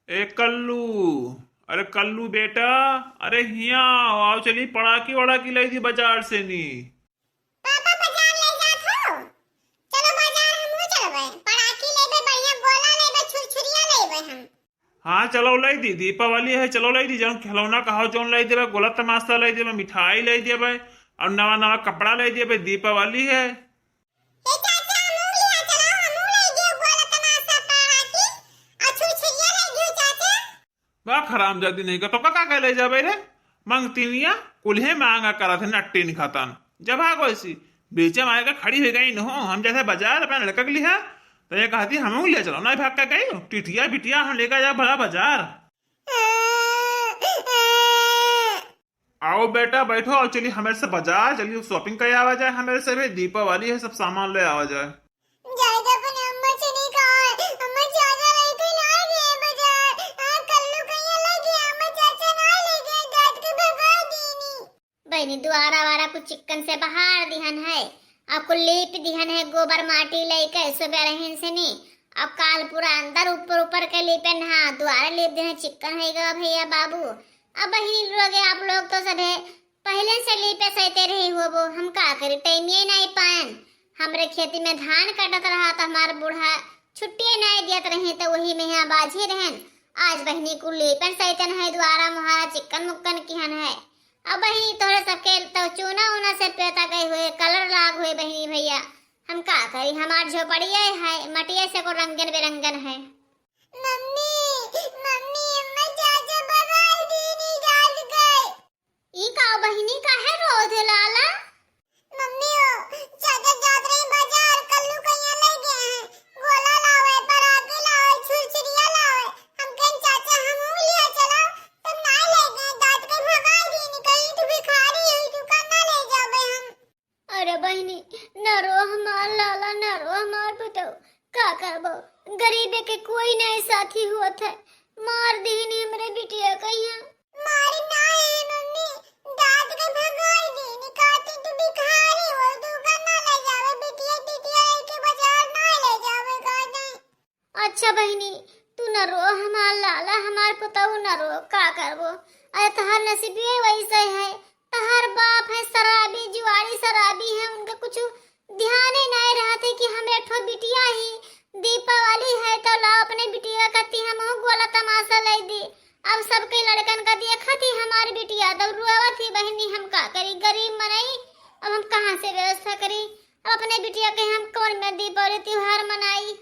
ए कल्लू। अरे कल्लू बेटा। अरे हिया आओ, चली पड़ाकी वड़ाकी लाई थी बाजार से नी। पापा बाजार ले जात हो। चलो बाजार हमहू चलबे। पड़ाकी लेबे, बढ़िया गोला लेबे, छुरछुरिया लेबे हम। हाँ चलो लाई दी, दीपावली है, चलो लाई दी। जौन खिलौना कहो जौन लाई देबे, गोला तमाशा लाई देबे, मिठाई लाई देबे और नवा नवा कपड़ा लाई देबे। दीपावली है। ए चाचा हमहू लिया चलो, हमहू ले दियो गोला तमाशा पड़ाकी और छुरछुरिया ले दियो चाचा। वाह खराम जादी नहीं का तो का ले जाबे रे। मंगतीनिया कुल्हे मांगा करा थे नट्टी नहीं खातान। जब आगो ऐसी बेचे माएगा खड़ी हो गई न हो। हम जैसे बाजार अपना लड़का के लिया तो ये कहती हम ले चलो ना, भाग का गई टिटिया बिटिया हम लेकर जाओ भला बाजार। आओ बेटा बैठो और चलिए हमारे से बाजार, चलिए शॉपिंग कर आवा जाए। हमारे से भी दीपावली है, सब सामान ले आवा जाए। जायदा पण अम्मा से नहीं कहा, अम्मा चाचा लेके ना गए बाजार। कल्लू कहीं ले गए, अम्मा चाचा ना ले गए, डांट के भगा दीनी। बहनी द्वारा वारा कुछ चिकन से बाहर दिहन है, आपको लेप दिहन है गोबर माटी लेके सुबह रहन से नहीं। अब काल पूरा अंदर ऊपर ऊपर के लेपन, हाँ द्वारा लेप दिहन चिकन है गा भैया बाबू। अब बहनी लोग आप लोग तो सब है पहले से लेपे सहते रहे हो, वो हम का करे टाइम ये नहीं पान। हमरे खेती में धान काटत रहा तो हमार बूढ़ा छुट्टी नहीं दियत रहे तो वही में यहाँ बाझे रहन। आज बहनी को लेपन सैतन है द्वारा मुहारा चिकन मुक्कन किहन है। अब बहनी तोहरे सबके तो चूना ऊना से पेता गए हुए कलर लाग हुए बहनी भैया। हम का करी, हमार झोपड़िया है मटिया से को रंगन बेरंगन है। मम्मी मम्मी अम्मा चाचा भगा दीनी, डाल गए। ई का बहनी का है रोध लाला। मम्मी ओ चाचा जात रहे बाजार, कल्लू कहीं ले गए हैं, गोला लावे, पराके लावे, छुरछुरिया लावे। हम कहीं चाचा हमहू लिया चलो, तुम ना ले गए, डांट के भगा दीनी। कहीं तू भिखारी हुई, दुकान ना ले जाबे हम। अरे बहनी न रो हमार लाला, न रो हमार पुतो। का करबो, गरीबे के कोई नहीं साथी हुआ था, मार दीनी हमरे बिटिया कहिया। मारी ना है मम्मी, डांट के भगाई दीनी। कहती तू भिखारी हो, दुकान ना ले जावे, बिटिया टिटिया के बाजार ना ले जावे कहते। अच्छा बहनी तू न रो हमार लाला, हमार पुतहु न रो, का करबो। अरे तहार नसीब ही वैसे है, तहार बाप है शराबी, जुआरी शराबी है, उनका कुछ ध्यान ही नहीं रहते कि हम एक ठो बिटिया ही दीपावली है तो ला अपने बिटिया कती हम गोला तमाशा ले दी। अब सबके लड़कन का देखा थी हमारी बिटिया तो रुआवा थी बहनी। हम का करी, गरीब मनाई, अब हम कहाँ से व्यवस्था करी। अब अपने बिटिया के हम कौन में दीपावली त्योहार मनाई।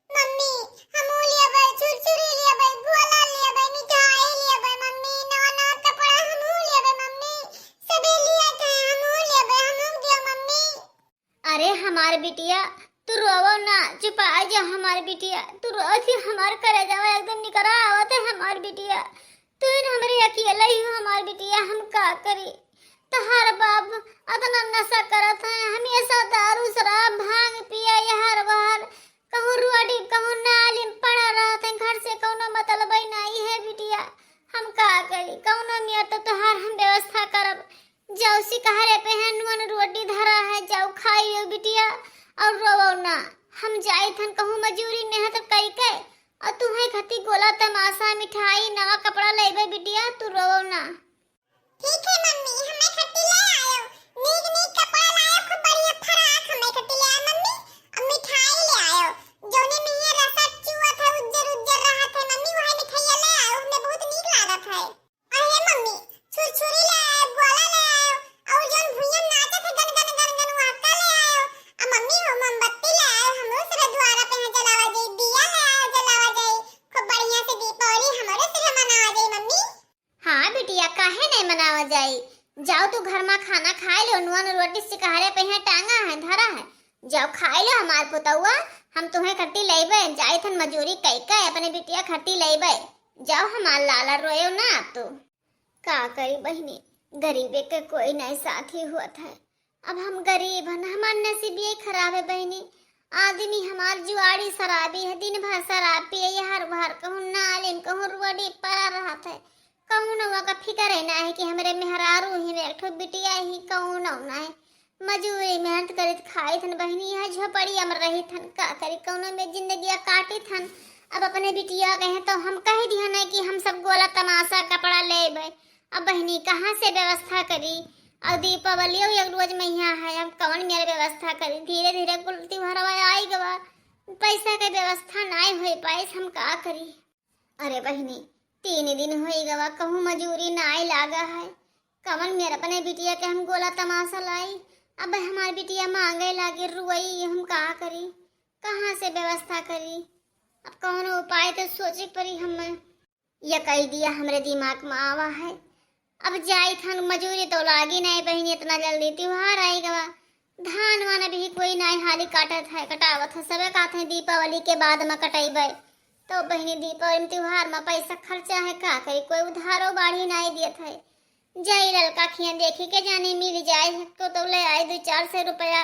मम्मी हम लिया भाई छुरछुरी लिया भाई, गोला लिया भाई, मिठाई लिया भाई मम्मी, नवा नवा कपड़ा हम लिया भाई मम्मी, सभी लिया थे हम लिया भाई, हम दिया मम्मी। अरे हमार बिटिया तू रोवो ना, चुप आ जा हमार बिटिया, तू रो थी हमार करे जावा एकदम निकरा आवत है हमार बिटिया। तू इन हमरे अकेला ही हो हमार बिटिया, हम का करी। तहार बाप अतना नशा करत है, हमेशा दारू शराब भांग पिया यहार बाहर, कहूँ रुआडी कहूँ नाली पड़ा रहत है, घर से कौनो मतलब ही नहीं है बिटिया। हम का करी, कौनो मिया तो तहार हम व्यवस्था करब। जाओ सिकहरे पे है नुन रोटी धरा है, जाओ खाइयो बिटिया और रोवो ना। हम जाई थन कहूँ मजूरी मेहनत कई के और तू है खती गोला तमाशा मिठाई नवा कपड़ा लेबे बिटिया, तू रोवो ना। ठीक है मम्मी, हमें खट्टी ले आयो, नीक नीक कपड़ा लायो, खूब बढ़िया फराक हमें खट्टी ले आयो मम्मी, और मिठाई ले आयो, जोने में ये रसा चुआ था उज्जर उज्जर रहा था मम्मी, वही मिठाई ले आयो, हमें बहुत नीक लागत है। अरे मम्मी छुरछुरी ले आयो, गोला ले आयो, और जोन भुइया नाचत है गन गन गन गन वाका ले आयो। अब मम्मी हो मोमबत्ती ले आयो, हमरो से द्वारा पे जलावा जाई, दिया ले आयो जलावा जाई, खूब बढ़िया से दीपावली हमरे से मनावा जाई मम्मी। हाँ बिटिया काहे नहीं मनावा जाई, जाओ तू घर में खाना खाए लो, नुन रोटी सिकहरे पे है टांगा है धरा है, जाओ खाए लो हमार पुतौआ। हम तुम्हें खट्टी लेबे, जाई थन मजूरी कई कई अपने बिटिया खट्टी लेबे, जाओ हमार लाला रोयो ना। अब तो का करी बहनी, गरीबे के कोई नहीं साथी हुआ था। अब हम गरीब हैं, हमार नसीब ये खराब है बहनी। आदमी हमार जुआरी शराबी है, दिन भर शराब पिए हर भर, कहूँ नालिन कहूँ रुआडी पड़ा रहा था, कहूँ न का फिक्र है ना है कि हमारे मेहरारू ही में एक ठो बिटिया ही कहूँ न है मजूरी मेहनत करी खाई थन बहनी, यहाँ झोपड़िया में रही थन, का करी कौनो में जिंदगी काटी थन। अब अपने बिटिया कहे तो हम कह दिया नहीं कि हम सब गोला तमाशा कपड़ा लेबे। अब बहनी कहाँ से व्यवस्था करी? और दीपावली एक रोज में यहाँ है, अब कौन मेरे व्यवस्था करी? धीरे धीरे कुल त्योहार आई गवा, पैसा के व्यवस्था नहीं हो पाए, हम का करी? अरे बहनी 3 दिन हो गवा, कहूँ मजूरी नहीं लागा है, कौन मेरे अपने बिटिया के हम गोला तमाशा लाई? अब हमारी बिटिया मांगे लागे रुई, हम का करी? कहाँ से व्यवस्था करी? अब कौन उपाय तो सोचे पड़ी। हमें ये कह दिया हमरे दिमाग में आवा है, अब जाई थन मजूरी तो लागी नहीं बहनी, इतना जल्दी त्योहार आई गवा, धान वाना भी कोई नहीं हाली काटत है, कटावत है, सबे कहते हैं दीपावली के बाद में कटेबे। तो बहनी दीपावली त्योहार में पैसा खर्चा है, का करी? कोई उधारो बाढ़ी नहीं दियत है, जाई लड़का खिया देखी के जाने मिल जाए तो ले आए 200-400 रुपया,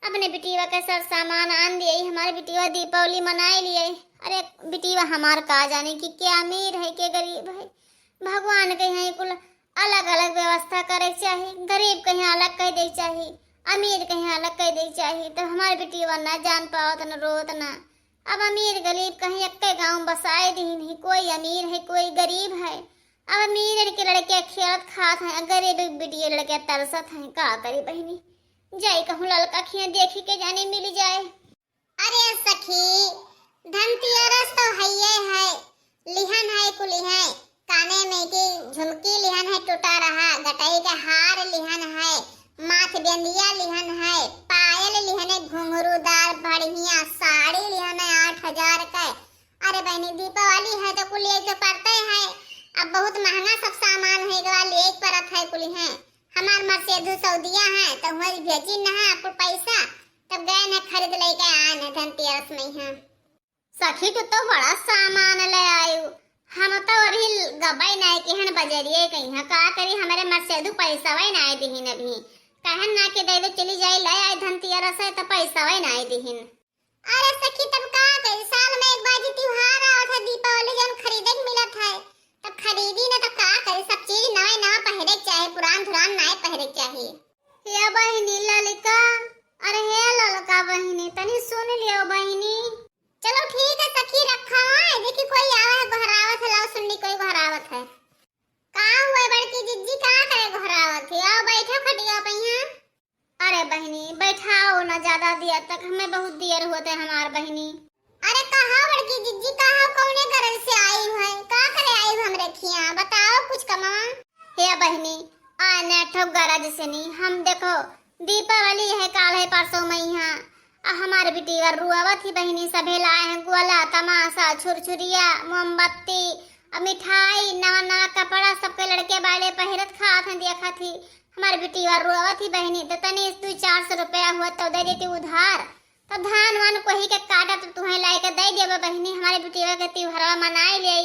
अपने बिटिया के सर सामान आन दिए, हमारे बिटिया दीपावली मनाए लिए। अरे बिटिया हमार का जाने कि क्या अमीर है के गरीब है, भगवान के यहाँ कुल अलग अलग व्यवस्था करे चाहिए, गरीब कहीं अलग कह दे चाहिए, अमीर कहीं अलग कह दे चाहिए। तो हमारे बिटिया ना जान पाओ न रोत ना, अब अमीर गरीब कहीं एक गाँव बसाए दी नहीं, कोई अमीर है कोई गरीब है। अब अमीर के लड़के खेलत खात हैं, गरीब बिटिया लड़के तरसत हैं, का करी बहनी? जाई कहूँ लड़का खिया देखी के जाने मिल जाए। अरे सखी धनतेरस तो है, लिहन है कुली है, काने में की झुमकी लिहन है टूटा रहा, गटाई का हार लिहन है, माथ बिंदिया लिहन है, पायल लिहन है घुंघरूदार बढ़िया, साड़ी लिहन है 8000 का। अरे बहनी दीपावली है तो कुल एक तो पड़ते है, अब बहुत महंगा सब सामान है गवा ले परत है कुल है। हमार मर्सिडीज सऊदिया है तो हमारी भेजी न है आपको पैसा, तब गए न खरीद लेके आए न धनतेरस में है। सखी तो बड़ा सामान ले आयु, हम तो अभी गबाई नहीं कि हन बजरिए कहीं है, का करी? हमारे मर्सिडीज पैसा वही नहीं दिहिन, अभी कहन ना के दे दो चली जाए ले आए धनतेरस है तो पैसा वही नहीं दिहिन। अरे सखी तब का करी? साल में एक बार त्योहार आवत है दीपावली, जन खरीदे के मिलत है तब खरीदी न, तब का करी? सब चीज नए नवा पहरे चाहे, पुरान धुरान नहीं पहरे चाहिए। हे बहिनी ललिका, अरे हे ललिका बहिनी तनी सुन लियो बहिनी। चलो ठीक है सखी रखा है, देखी कोई आवा है घरावत है, लाओ सुननी कोई घरावत है। का हुआ बड़की जिज्जी, का करे घरावत है? आओ बैठो खटिया पे यहाँ। अरे बहिनी बैठाओ ना, ज्यादा देर तक, हमें बहुत देर होते हमार बहिनी। अरे कहाँ बड़की जिज्जी, कहाँ कौने घर से आई है, का करे आई हो हमरे खिया? बताओ कुछ कमा। हे बहिनी आने ठोक गरज से नहीं, हम देखो दीपावली है काल है परसों में यहाँ, हमारे बिटिया रुआवत ही बहिनी सभे लाए हैं गोला तमाशा छुरछुरिया मोमबत्ती मिठाई नवा नवा कपड़ा, सबके लड़के वाले पहरत खात हैं देखा थी। हमारे बिटिया रुआवत ही बहिनी तो तनी 200-400 रुपया हुआ तो दे देती उधार, तो धान वान कोही के काटा तो तुम्हें लाई के दे देबे बहिनी, हमारे बिटिया के त्योहार मनाए ले।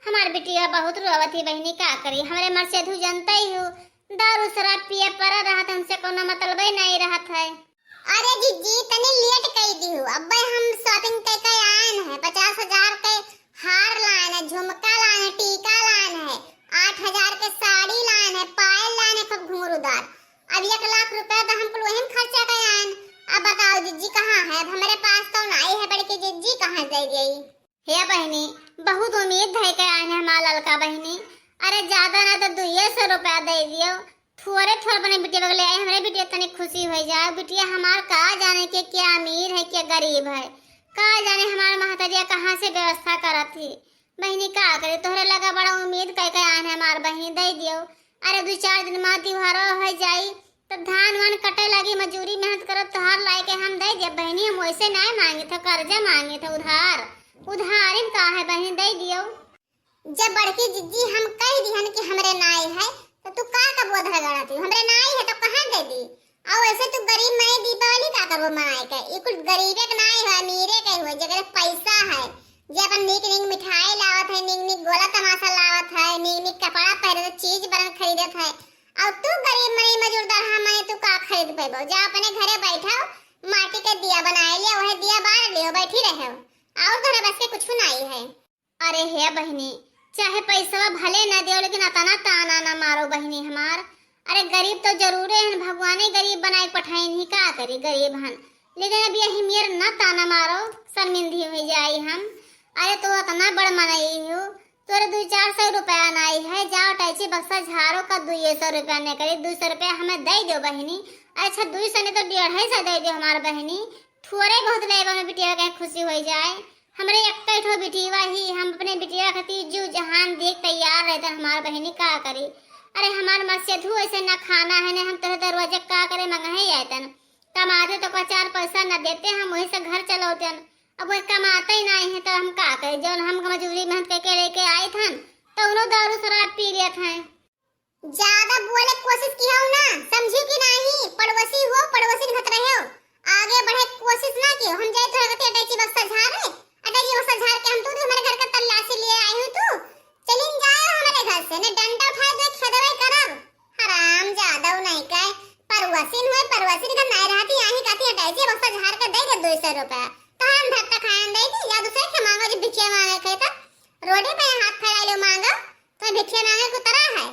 हमारे बिटिया बहुत रुआवत ही बहिनी, का करी? हमारे मर्सिडीज जानते ही हो, दारू शराब पिए पर रहत, हमसे कोनो मतलब ही नहीं रहत है। अरे जीजी तनी लेट कह दी हो, अब हम शॉपिंग करके आए हैं, 50,000 के हार लाए हैं, झुमका लाए हैं, टीका लाए हैं, 8,000 के साड़ी लाए हैं, पायल लाए हैं, खूब घुंघरूदार, अब 1 लाख रुपया तो हमको वही में खर्चा कर आए। अब बताओ जीजी कहाँ है? अब हमारे पास तो नहीं है, बड़की जीजी कहाँ दे गई? हे बहनी बहुत उम्मीद है के आए हैं हमारा लड़का बहनी, अरे ज्यादा ना तो 200 रुपया दे दियो, थोड़े थोड़े अपने बिटिया ले आए, हमारे बिटिया तनी खुशी हो जाए। बिटिया हमार का जाने के क्या अमीर है क्या गरीब है, का जाने हमारे महतरिया कहाँ से व्यवस्था करत थी बहनी, का करे? तोहरे लगा बड़ा उम्मीद कह के आए हैं हमार बहनी, दे दियो। अरे 2-4 दिन में त्योहार हो जाई तो धान वान कटे लगी, मजूरी मेहनत करो तोहार लाई के हम दे दिया बहनी, हम वैसे नहीं मांगे थे, कर्जा मांगे थे, उधार का है बहनी, दे दियो। जब बड़की जिज्जी हम कह दिहन कि हमरे नाई है तो तू का बोझ लगाती? हमरे नाई है तो कहां दे दी? और ऐसे तू गरीब मैं दीपावली का करबो मनाए के? ये कुछ गरीबे के नाई है, अमीरे के हुए जगह पैसा है, जे अपन निक निक मिठाई लावत है, निक निक गोला तमाशा लावत है, निक निक कपड़ा पहरे चीज बरन खरीदत है, और तू गरीब मनी मजूरदार हम तू का खरीद पेबो? जा अपने घरे बैठो, माटी के दिया बनाए लिया, वही दिया बार लियो, बैठी रहो, और घर बस के कुछ नहीं है। अरे हे बहनी चाहे पैसा भले न दियो, लेकिन अतना ताना ना मारो बहनी हमार। अरे गरीब तो जरूर है, भगवाने गरीब बनाए पठाई नहीं, का करी गरीब हन, लेकिन अब यही मेर न ताना मारो, शर्मिंदी हो जाई हम। अरे तो इतना बड़ मनाई हूँ तोरे 200-400 रुपया नाई है। जाओ टैची बक्सा झाड़ो का 200 रुपया नहीं करी 200 रुपया हमें दे दो बहनी। अच्छा 200 ने तो 150 दे दो हमारे बहनी। थोड़े बहुत लेबा में बिटिया के खुशी हो जाए। हमरे एक ठो बिटिया ही हम अपने बिटिया खातिर जो जहान देख तैयार रहते हमारे बहनी का करी। अरे हमार मस्जिद ऐसे ना खाना है ना हम तेरे दरवाजे का करे मंगाए आयतन। कमाते तो 4 पैसा न देते हम वही से घर चलाते। अब वो कमाते ही नहीं है तो हम का करें। जब हम मजदूरी मेहनत करके लेके आए थे तो उन्होंने दारू शराब पी लिया था। ज्यादा बोले कोशिश की हो ना समझी कि नहीं। पड़ोसी हो पड़ोसी घत रहे हो आगे बढ़े कोशिश ना की। हम जाए तो अटैची बक्सा झाड़ अटैची बक्सा झाड़ के हम तो हमारे घर का तल्लाशी लिए आए हो। तू चलिन जाए हमारे घर से ने डंडा उठा दे खदवे करब। हराम ज्यादा नहीं कहे परवसिन हुए परवसिन का नहीं रहती यहीं काती अटैची बक्सा झाड़ के दे 200 रुपया तो हम भत्ता खान दे दी या दूसरे के मांगो जो भिक्षे मांगे कहे तो रोडे पे हाथ फैला लो मांगो तो भिक्षे मांगे को तरह है।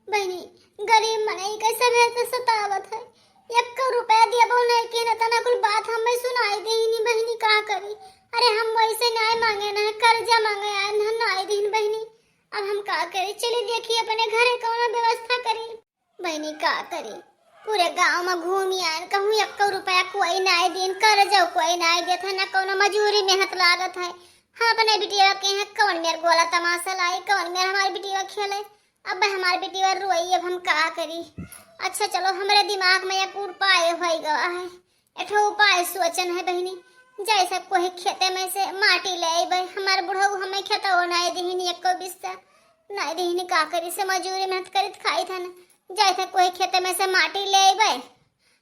बहनी गरीब मनई कैसे रहते सतावत है। 1 रुपया दिया बहु नहीं के न तना कुल बात हमें सुनाई दे नहीं बहनी का करी। अरे हम वैसे नहीं मांगे ना कर्जा मांगे आए ना नहीं दिन बहनी। अब हम का करी चलिए देखिए अपने घर कौन व्यवस्था करी। बहनी का करी पूरे गांव में घूमी आए कहूँ 1 रुपया कोई नहीं दिन कर जाओ कोई नहीं देता ना कौन मजूरी मेहनत लागत है। हम अपने बिटिया के हैं कौन मेरे गोला तमाशा लाई कौन मेरे हमारी बिटिया खेले। अब हमारी बिटिया रोई अब हम का करी। अच्छा चलो हमारे दिमाग में एक उपाय हो गया है। एक उपाय सोचन है बहनी जैसे कोई खेते में से माटी ले हमारे बुढ़ऊ हमें खेता हो नहीं दीनी 1 बिस्सा नहीं दीनी का करी से मजूरी मेहनत करी खाई था ना। जैसे कोई खेते में से माटी ले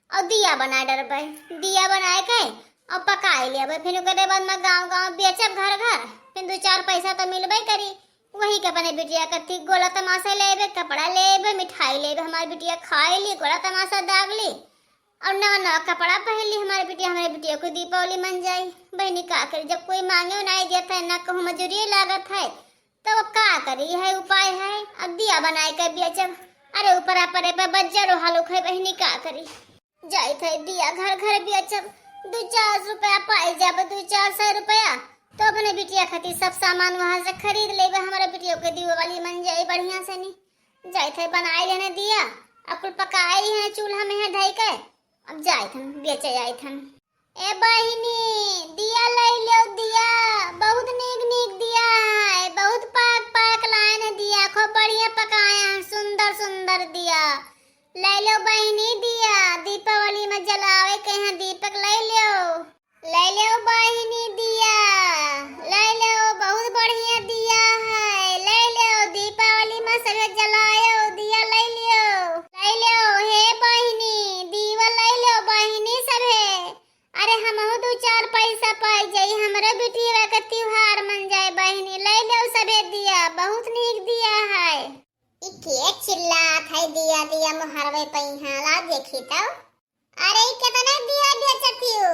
और दिया बना डरबे दिया बनाए के और पकाए ले फिर ओकरे बाद में गांव बेचब घर घर फिर 2-4 पैसा तो मिलबे करी। वही के अपने बिटिया कथी गोला तमाशा लेबे कपड़ा लेबे मिठाई लेबे हमारी बिटिया खाए ली गोला तमाशा दाग ली और नवा कपड़ा पहन ली हमारी बिटिया को दीपावली मन जाए। बहनी का करी जब कोई मांगे नहीं देता है ना कहूँ मजूरी लागत है तो का करी है उपाय है। अब दिया बनाए के बेचब अरे ऊपर परे पे बज्जर हालू खाई बहनी का करी जाए थे दिया घर घर बेचब 2-4 रुपया पाई जब 200-400 रुपया तो अपने बिटिया खातिर सब सामान वहां से खरीद लेबे। हमारे बिटिया के दीपावली मन जाए बढ़िया से नहीं जाए थे बनाए लेने दिया अब पकाए है चूल्हा में है ढाई के अब जाए थे बेचे जाए थे। ए बहिनी दिया ले लो दिया बहुत नीक दिया है बहुत पाक लाए ने दिया खूब बढ़िया पकाए हैं सुंदर दिया ले लो बहिनी दिया दीपावली में जलावे के हैं दीपक ले लो बहिनी दिया ले लो बहुत बढ़िया दिया है ले लो दीपावली में सब जलायो दिया ले लो हे बहिनी दीवा ले लो बहिनी सब है। अरे हम 2-4 पैसा पाई जाई हमरे बिटिया के त्योहार मन जाए बहिनी ले लो सबे दिया बहुत नीक दिया है। ई के चिल्लात है दिया मोहरवे पहिला देखी तो अरे कितना दिया बेचतियो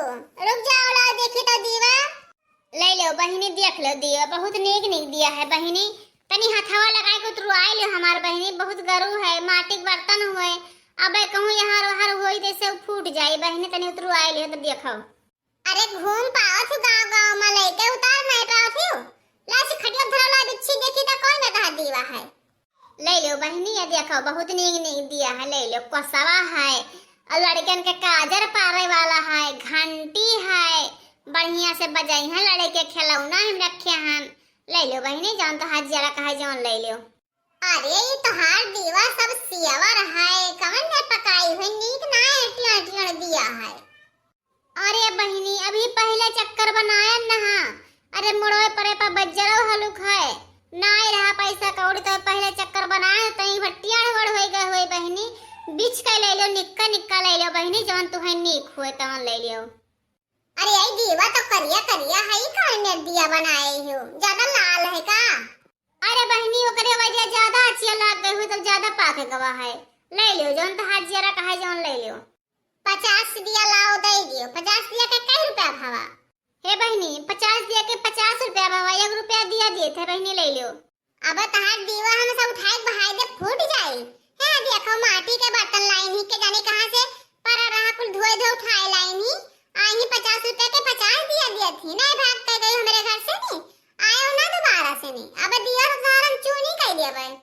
रुक जाओ ला देखी तो दीवा ले लो बहिनी देख लो दिया बहुत नीक दिया है बहिनी। तनी हथवा लगाए को तुरवाई लो हमार बहिनी बहुत गरू है माटी के बर्तन हुए अब कहूँ यहाँ वहां होई जैसे फूट जाए बहिनी तनी उतरवाई लो तो देखो। अरे घूम पाओ छु गांव में लेके उतार नहीं पाओ छु लासी खटिया धरला बिच्छी देखी तो कौन में कहा दीवा है ले लो बहिनी ये देखो बहुत नीक दिया है ले लो कोसवा है और लड़कन के काजर पारे वाला है घंटी है बढ़िया से बजाई है लड़के खिलौना हम रखे हैं ले लो बहिनी जान तो हाथ जरा कहा जान ले लो। अरे ये तो हार दीवा सब सियावर है कौन ने पकाई हुई नीक ना अटला दिया है। अरे बहिनी अभी पहले चक्कर बनाया ना अरे मुड़ोए परे पर बज्जरो हलुक है नहीं रहा पैसा कौड़ी तो पहले चक्कर बनाए तई भट्टिया हड़ हो गए हुए बहिनी बिच के ले लो निक्का ले लो बहिनी जवन तू है नीक हुए तवन ले लियो। अरे ये दीवा तो करिया है कौन ने दिया बनाए हो ज्यादा लाल है का। अरे बहिनी ओकरे वजह ज्यादा अच्छी लाग गई हुई तो ज्यादा पाके गवा है ले लियो जवन तो हाथ जरा कहा जवन ले लियो। 50 दिया लाओ दे दियो 50 दिया के कई रुपया भावा हे बहिनी 50 दिया के 50 रुपया भावा 1 रुपया दिया दिए थे बहिनी ले लियो। अब तहार दीवा हम सब उठाए बहाई दे फूट जाए है देखो माटी के बर्तन लाइन ही के जाने कहां से पर रहा कुल धोए उठाए लाइन ही आई 50 रुपया के 50 दिया थी नहीं भाग के गई हमारे घर से नहीं आयो ना दोबारा से नहीं, अब दिया तो तुम्हारा हम चूनी कर दिया भाई।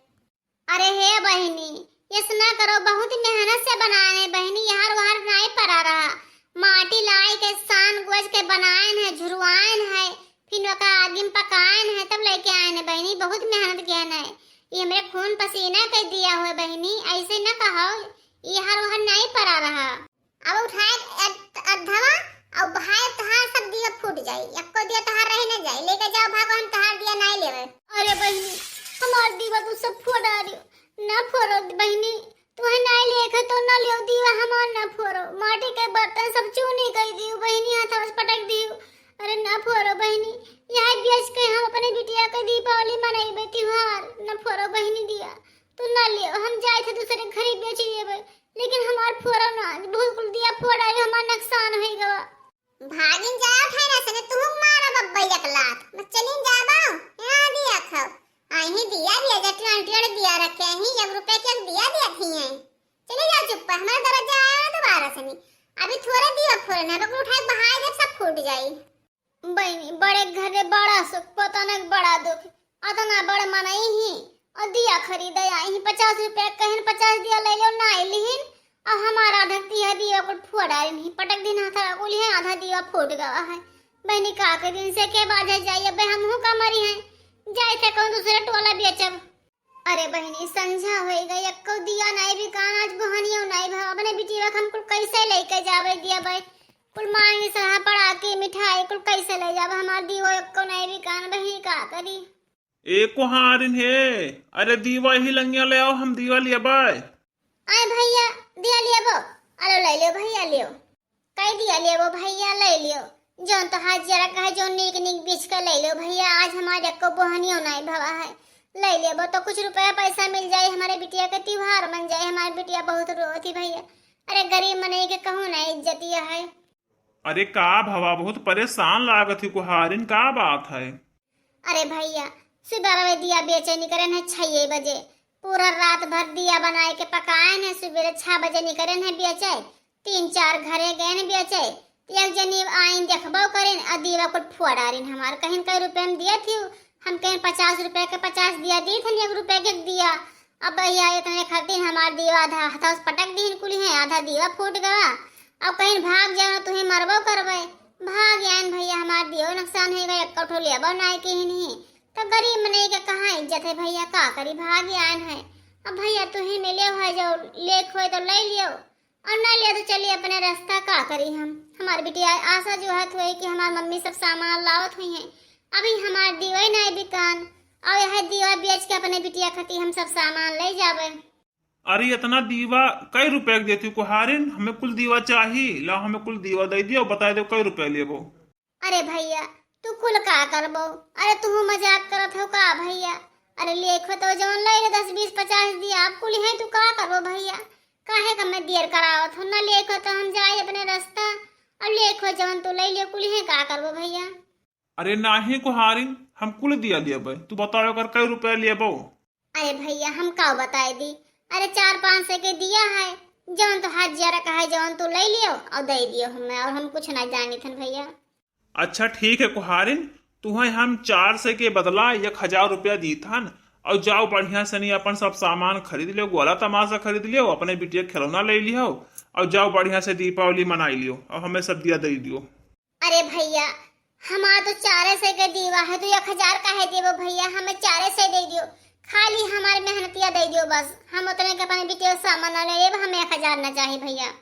अरे हे बहनी, ये ना करो, बहुत मेहनत से बनाए बहनी, यार वहां नहीं पड़ा रहा, माटी लाई के सान गोज के बनाए है, झुरवाएन है, फिर ओका आगे में पकाएन है, तब लेके आए हैं बहनी, बहुत मेहनत किया है, ये मेरे खून पसीना कर दिया हुआ बहनी, ऐसे न कहो, ये हर वहां नहीं पड़ा रहा। अब उठाए अधवा और भाई तहार सब दिया फूट जाई, एको दिया तहार रह न जाए, लेके जाओ भागो, हम तहार दिया नहीं लेवे। अरे बहनी हमार दीवा तू सब फोड़ आ रही, ना फोड़ो बहनी, तुम्हें नहीं लेके तो ना लियो दीवा, हमार ना फोड़ो, माटी के बर्तन सब चूनी कर दियो बहनी, हाथ से पटक दियो, अरे ना फोड़ो बहनी, यह बेच के हम अपने बिटिया के दीपावली मनाइबे त्योहार, ना फोड़ो बहनी दिया, तू ना लियो, हम जाए थे दूसरे घर बेच लेबे, लेकिन हमार फोड़ो ना, बिल्कुल दिया फोड़ा है, हमार नुकसान होई गवा। भागिन जाओ खाना से, तू मारा बब्बा एक लात, मैं चलिन जाबो, यहां दिया खाओ, आही दिया भी अगर 20 दिया रखे हैं, 1 रुपए के दिया दिया थी हैं, चले जाओ चुप, हमारा दरवाजा आया दोबारा से नहीं, अभी थोड़ा दिया फोड़ना, बकु उठाए बहाए जब सब फूट जाई। बहनी बड़े घर में बड़ा सुख, पता न बड़ा दुख, अतना बड़ मनाई ही, और दिया खरीदे आई 50 रुपए कहन, 50 दिया ले लो ना लिहिन, और हमारा आधा दिया को फोड़ा नहीं, पटक दिन हाथ को लिए आधा दिया फूट गया है, बहनी का के दिन से के बाजे जाइए बे, हम हूं का मरी हैं, जाए थे कौन दूसरा टोला बेचब। अरे बहनी संझा हो गई, एको दिया नहीं भी कान, आज बहनियों नहीं भा, अपने बिटिया हम कुल कैसे लेके जावे दिया भाई, कुल मांगी सहा पड़ा के मिठाई कुल कैसे ले जावे, हमार दीवो एको नहीं भी कान, बहनी का करी। एक को हारिन है, अरे दीवा ही लंगिया ले आओ, हम दीवा लिया बाय। आए भैया दिया लिया वो, अरे ले लियो भैया लियो, कई दिया लिया वो भैया ले लियो, जोन तो हाथ जरा कहे जो नीक नीक बीच का ले लियो भैया, आज हमारे को बहनियों नहीं भवा है, ले लियो वो, तो कुछ रुपया पैसा मिल जाए, हमारे बिटिया का त्योहार बन जाए, हमारी बिटिया बहुत रोती भैया, अरे गरीब मने के कहूँ ना इज्जतिया है। अरे का भवा, बहुत परेशान लागत ही कुहारिन, का बात है? अरे भैया सुबह में दिया बेचे निकले है 6 बजे, पूरा रात भर दिया बनाए के पकाए हैं, सुबह 6 बजे निकले हैं बेचे, 3-4 घरे गए हैं बेचे, एक जनी आइन देखबो करें, अदीवा को फोड़ारिन, हमार कहीं कई रुपए में दिया थी, हम कहीं 50 रुपए के 50 दिया दी थे, 1 रुपए के दिया, अब भैया इतने खातिर हमार दीवा आधा हाथ पटक दी कुल है, आधा दीवा फूट गया, अब कहीं भाग जाओ तुम्हें मरबो करबे, भाग आइन भैया, हमार दियो नुकसान हो गया, कठो लेबो नाई के ही नहीं, तो गरीब मने के कहाँ इज्जत है भैया, का करी भाग आइन है, अब भैया तुम्हें मिले हो जाओ, लेख हो तो ले लियो, और ना लिया तो चलिए अपने रास्ता, का करी हम, हमारी बिटिया आशा जो हाथ हुई कि हमारी मम्मी सब सामान लावत हुई हैं, अभी हमार दीवा नहीं बिकान, और यह दीवा बेच के अपने बिटिया खाती हम सब सामान ले जावे। अरे इतना दीवा कई रुपए के देती कुहारिन, हमें कुल दीवा चाहिए, ला हमें कुल दीवा दे दियो, बता दो कई रुपए लेबो। अरे भैया तू कुल का करबो, अरे तू मजाक करत हो का भैया, अरे लेखो तो जौन ले 10 20 50 दिया, आप कुल है तू का करबो भैया, काहे का मैं देर करावत हो, ना लेखो तो हम जाए अपने रास्ता, और लेखो जौन तू ले लियो कुल है का करबो भैया। अरे नाही कुहारिन, हम कुल दिया लेबे, तू बताओ कर कई रुपए लेबो। अरे भैया हम का बताए दी, अरे 4-5 के दिया है, जौन तो हाथ जरा कहा जौन तू ले लियो और दे दियो हमें, और हम कुछ ना जानी थन भैया। अच्छा ठीक है कुहारिन, तुम्हें हम 400 के बदला 1000 रुपया दी थन, और जाओ बढ़िया से नहीं अपन सब सामान खरीद लियो, गोला तमाशा खरीद लियो, अपने बिटिया खिलौना ले लियो, और जाओ बढ़िया से दीपावली मनाई लियो, और हमें सब दिया दे दियो। अरे भैया हमारा तो 400 के दीवा है, तो 1000 का है देवो भैया, हमें 400 दे दियो, खाली हमारे मेहनतिया दे दियो बस, हम उतने के अपने बिटिया सामान ना ले, हमें 1000 ना चाहिए भैया।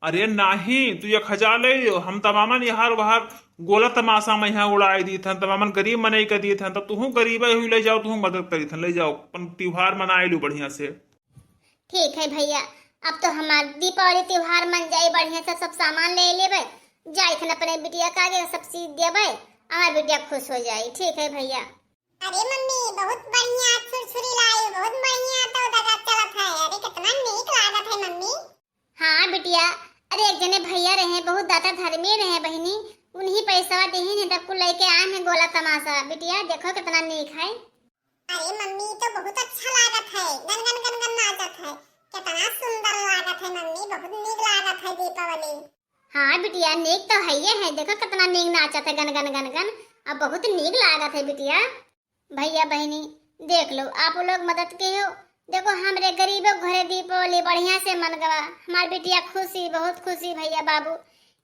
अरे नहीं, तू 1000 ले लियो, हम तमामन यहाँ वहार गोला तमाशा में यहाँ उड़ाई दी थन, तमामन गरीब मनाई कर दिए थन, तब तुहू गरीब हुई ले जाओ, तुहू मदद करी थन, ले जाओ अपन त्योहार मनाए लू बढ़िया से। ठीक है भैया, अब तो हमार दीपावली त्योहार मन जाए बढ़िया से, सब सामान ले लेबे, जाए थन अपने बिटिया का आगे सब चीज देबे, हमार बिटिया खुश हो जाए। ठीक है भैया। अरे मम्मी बहुत बढ़िया छुरछुरी लाई, बहुत बढ़िया तो दादा चलत है, अरे कितना नीक लागत है मम्मी। हाँ बिटिया, अरे एक जने भैया रहे बहुत दाता धर्मी रहे बहनी, उन्हीं पैसा देही ने तब को लेके आए हैं गोला तमाशा, बिटिया देखो कितना नीक है। अरे मम्मी तो बहुत अच्छा लागत है, गन गन गन गन नाचत है, कितना सुंदर लागत है मम्मी, बहुत नीक लागत है दीपावली। हाँ बिटिया नीक तो है ये है, देखो कितना नीक नाचत है, गन गन गन गन, अब बहुत नीक लागत है बिटिया। भैया बहनी देख लो आप लोग मदद के हो। देखो हमरे गरीबों घरे दीपावली बढ़िया से मन गवा। हमार बिटिया खुशी बहुत खुशी भैया बाबू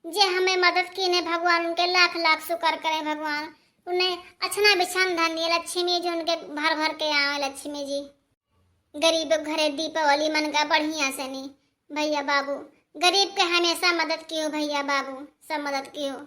जे हमें मदद की ने भगवान उनके लाख लाख शुक्र करे भगवान। उन्हें अच्छा बिछान धन दिए लक्ष्मी जी उनके भर भर के आवे लक्ष्मी जी। गरीबों घरे दीपावली मन का बढ़िया से नहीं भैया बाबू। गरीब के हमेशा मदद की हो भैया बाबू सब मदद की हो।